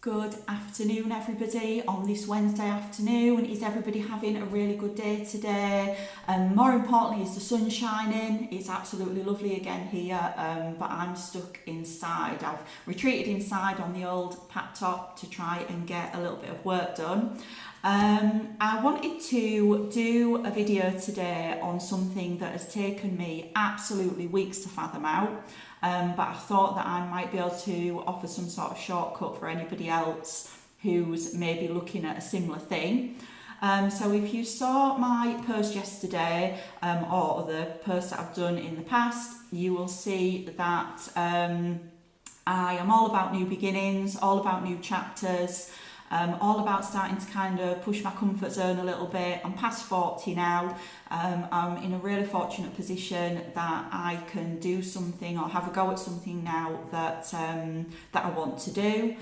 Good afternoon, everybody, on this Wednesday afternoon. Is everybody having a really good day today? More importantly, is the sun shining? It's absolutely lovely again here, but I'm stuck inside. I've retreated inside on the old pat top to try and get a little bit of work done. I wanted to do a video today on something that has taken me absolutely weeks to fathom out. But I thought that I might be able to offer some sort of shortcut for anybody else who's maybe looking at a similar thing. So if you saw my post yesterday or other posts that I've done in the past, you will see that I am all about new beginnings, all about new chapters, all about starting to kind of push my comfort zone a little bit. I'm past 40 now. I'm in a really fortunate position that I can do something or have a go at something now that I want to do.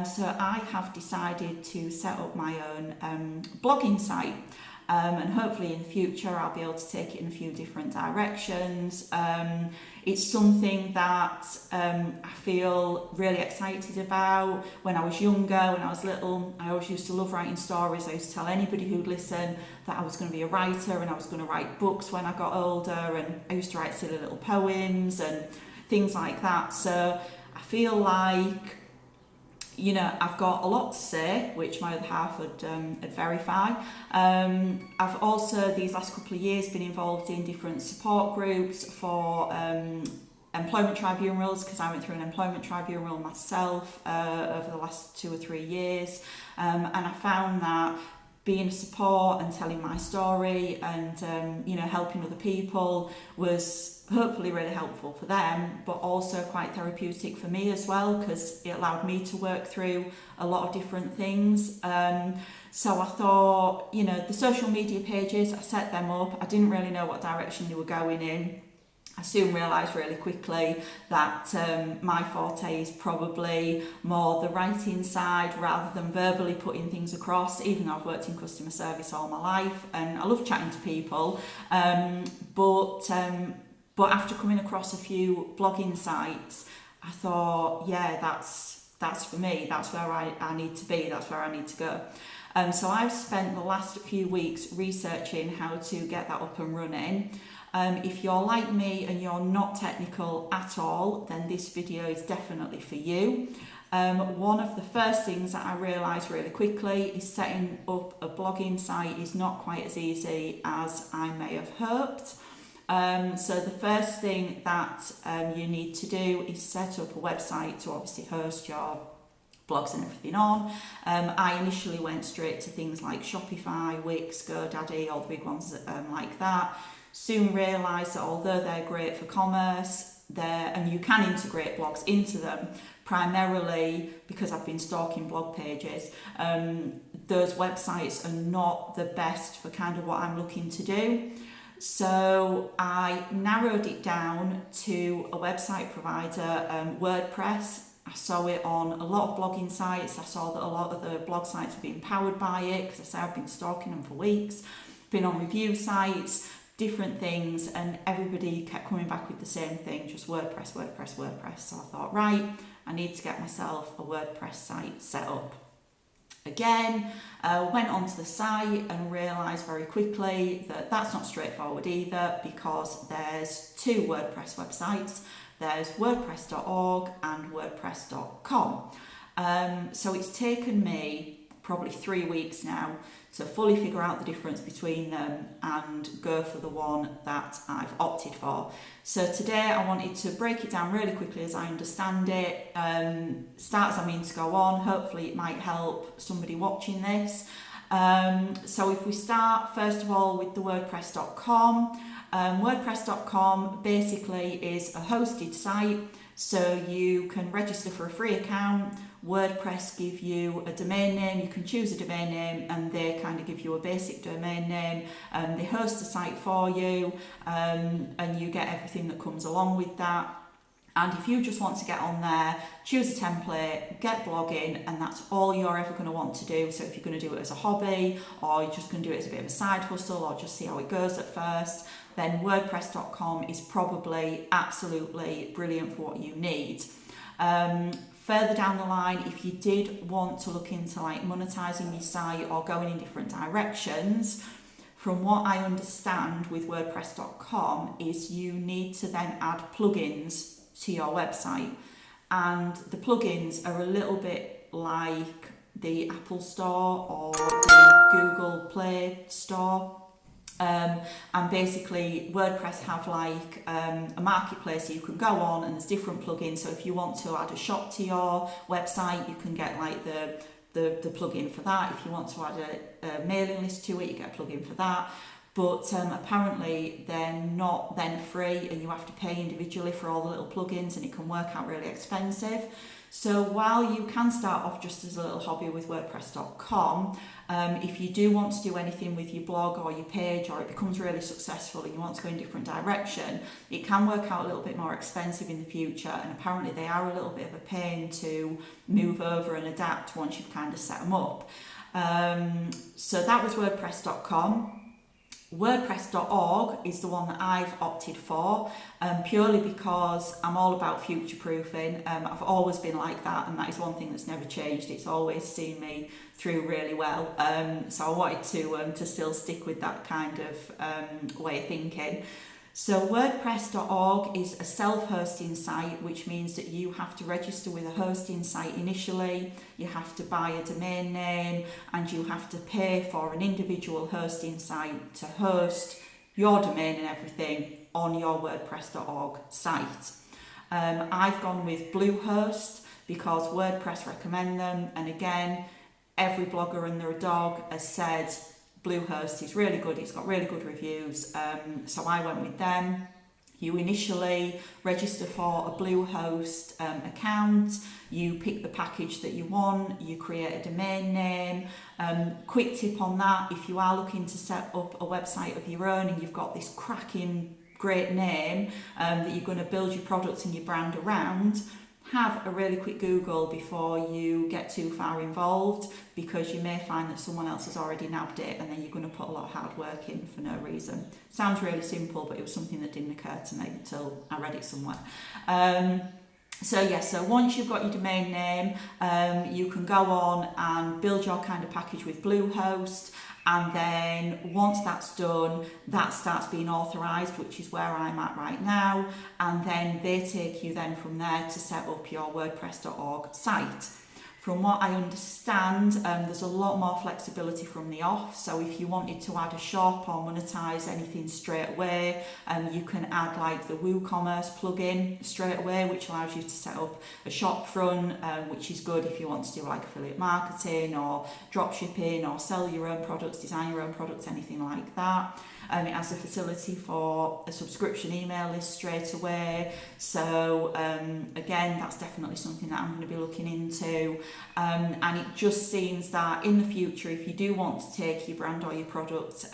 So I have decided to set up my own blogging site. And hopefully in the future I'll be able to take it in a few different directions. It's something that I feel really excited about. When I was younger, when I was little, I always used to love writing stories. I used to tell anybody who'd listen that I was going to be a writer and I was going to write books when I got older, and I used to write silly little poems and things like that. So I feel like, you know, I've got a lot to say, which my other half would verify. I've also, these last couple of years, been involved in different support groups for employment tribunals, because I went through an employment tribunal myself over the last 2 or 3 years. And I found that being a support and telling my story and, you know, helping other people was hopefully really helpful for them, but also quite therapeutic for me as well, because it allowed me to work through a lot of different things. So I thought, you know, the social media pages, I set them up. I didn't really know what direction they were going in. I soon realised really quickly that my forte is probably more the writing side rather than verbally putting things across, even though I've worked in customer service all my life and I love chatting to people. But after coming across a few blogging sites, I thought, yeah, that's for me. That's where I need to be. That's where I need to go. So I've spent the last few weeks researching how to get that up and running. If you're like me and you're not technical at all, then this video is definitely for you. One of the first things that I realised really quickly is setting up a blogging site is not quite as easy as I may have hoped. So the first thing that you need to do is set up a website to obviously host your blogs and everything on. I initially went straight to things like Shopify, Wix, GoDaddy, all the big ones like that. Soon realised that although they're great for commerce, and you can integrate blogs into them, primarily because I've been stalking blog pages, those websites are not the best for kind of what I'm looking to do. So I narrowed it down to a website provider, WordPress. I saw it on a lot of blogging sites. I saw that a lot of the blog sites were being powered by it, because I say I've been stalking them for weeks, been on review sites, different things, and everybody kept coming back with the same thing, just WordPress, WordPress, WordPress. So I thought, right, I need to get myself a WordPress site set up. Again, went onto the site and realised very quickly that that's not straightforward either, because there's 2 WordPress websites. There's wordpress.org and wordpress.com. So it's taken me probably 3 weeks now to fully figure out the difference between them and go for the one that I've opted for. So today I wanted to break it down really quickly as I understand it, start as I mean to go on. Hopefully it might help somebody watching this. So if we start first of all with the wordpress.com, wordpress.com basically is a hosted site, so you can register for a free account. WordPress give you a domain name, you can choose a domain name and they kind of give you a basic domain name. They host the site for you, and you get everything that comes along with that. And if you just want to get on there, choose a template, get blogging, and that's all you're ever going to want to do. So if you're going to do it as a hobby, or you're just going to do it as a bit of a side hustle, or just see how it goes at first, then WordPress.com is probably absolutely brilliant for what you need. Further down the line, if you did want to look into like monetizing your site or going in different directions, from what I understand with WordPress.com is you need to then add plugins to your website. And the plugins are a little bit like the Apple Store or the Google Play Store. And basically WordPress have like a marketplace so you can go on and there's different plugins. So if you want to add a shop to your website, you can get like the plugin for that. If you want to add a mailing list to it, you get a plugin for that. But apparently they're not then free and you have to pay individually for all the little plugins and it can work out really expensive. So while you can start off just as a little hobby with WordPress.com, if you do want to do anything with your blog or your page, or it becomes really successful and you want to go in a different direction, it can work out a little bit more expensive in the future, and apparently they are a little bit of a pain to move over and adapt once you've kind of set them up. So that was WordPress.com. WordPress.org is the one that I've opted for, purely because I'm all about future proofing. I've always been like that, and that is one thing that's never changed. It's always seen me through really well. So I wanted to still stick with that kind of way of thinking. So WordPress.org is a self-hosting site, which means that you have to register with a hosting site initially, you have to buy a domain name, and you have to pay for an individual hosting site to host your domain and everything on your WordPress.org site. I've gone with Bluehost because WordPress recommend them, and again, every blogger and their dog has said Bluehost is really good, it's got really good reviews, so I went with them. You initially register for a Bluehost account, you pick the package that you want, you create a domain name. Quick tip on that, if you are looking to set up a website of your own and you've got this cracking great name that you're going to build your product and your brand around, have a really quick Google before you get too far involved, because you may find that someone else has already nabbed it and then you're going to put a lot of hard work in for no reason. Sounds really simple, but it was something that didn't occur to me until I read it somewhere. So once you've got your domain name, you can go on and build your kind of package with Bluehost. And then once that's done, that starts being authorised, which is where I'm at right now. And then they take you then from there to set up your WordPress.org site. From what I understand, there's a lot more flexibility from the off. So if you wanted to add a shop or monetize anything straight away, you can add like the WooCommerce plugin straight away, which allows you to set up a shop front, which is good if you want to do like affiliate marketing or drop shipping or sell your own products, design your own products, anything like that. It has a facility for a subscription email list straight away. So again, that's definitely something that I'm going to be looking into. And it just seems that in the future, if you do want to take your brand or your product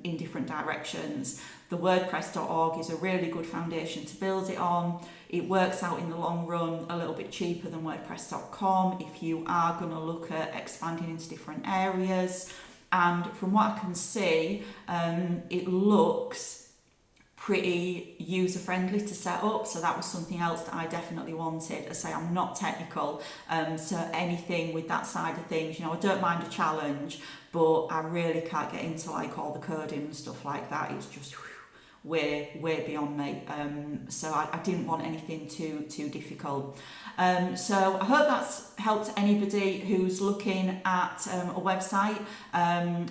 in different directions, the WordPress.org is a really good foundation to build it on. It works out in the long run a little bit cheaper than WordPress.com if you are going to look at expanding into different areas. And from what I can see, it looks pretty user-friendly to set up. So that was something else that I definitely wanted. I say I'm not technical, so anything with that side of things, I don't mind a challenge, but I really can't get into like all the coding and stuff like that. It's just way beyond me. So I didn't want anything too difficult. So I hope that's helped anybody who's looking at a website,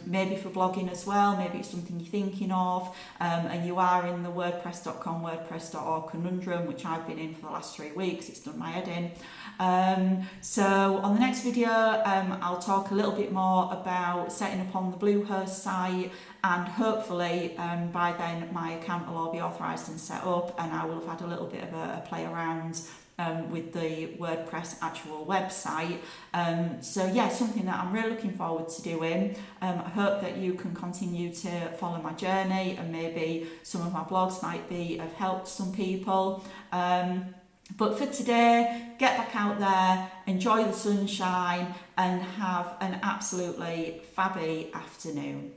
maybe for blogging as well. Maybe it's something you're thinking of, and you are in the WordPress.com, WordPress.org conundrum, which I've been in for the last 3 weeks. It's done my head in. So on the next video, I'll talk a little bit more about setting up on the Bluehost site, and hopefully by then my account will all be authorised and set up, and I will have had a little bit of a play around with the WordPress actual website. So yeah, something that I'm really looking forward to doing. I hope that you can continue to follow my journey, and maybe some of my blogs might be of help to some people. But for today, get back out there, enjoy the sunshine, and have an absolutely fabby afternoon.